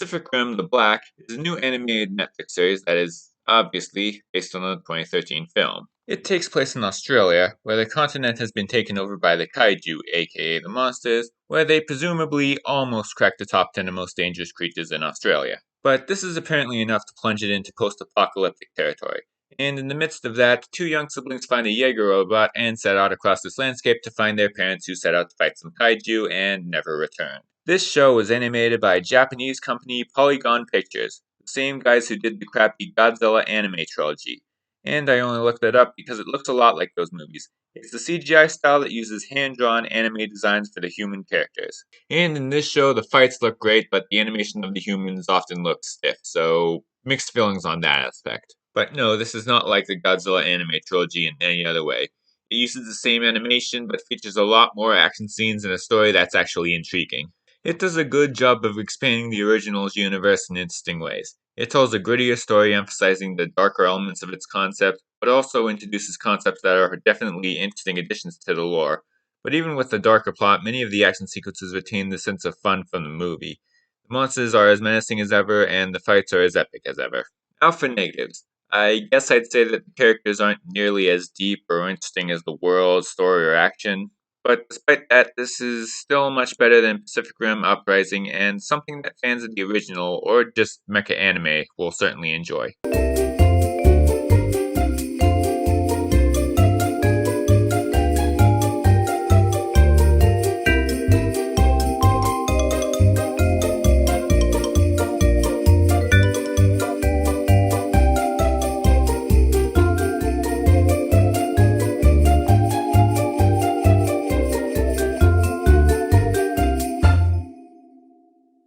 Pacific Rim The Black is a new animated Netflix series that is obviously based on the 2013 film. It takes place in Australia, where the continent has been taken over by the kaiju, aka the monsters, where they presumably almost crack the top 10 of most dangerous creatures in Australia. But this is apparently enough to plunge it into post-apocalyptic territory. And in the midst of that, two young siblings find a Jaeger robot and set out across this landscape to find their parents who set out to fight some kaiju and never returned. This show was animated by Japanese company Polygon Pictures, the same guys who did the crappy Godzilla anime trilogy. And I only looked it up because it looks a lot like those movies. It's the CGI style that uses hand-drawn anime designs for the human characters. And in this show, the fights look great, but the animation of the humans often looks stiff, so mixed feelings on that aspect. But no, this is not like the Godzilla anime trilogy in any other way. It uses the same animation, but features a lot more action scenes and a story that's actually intriguing. It does a good job of expanding the original's universe in interesting ways. It tells a grittier story emphasizing the darker elements of its concept, but also introduces concepts that are definitely interesting additions to the lore. But even with the darker plot, many of the action sequences retain the sense of fun from the movie. The monsters are as menacing as ever, and the fights are as epic as ever. Now for negatives. I guess I'd say that the characters aren't nearly as deep or interesting as the world, story, or action. But despite that, this is still much better than Pacific Rim Uprising and something that fans of the original or just mecha anime will certainly enjoy.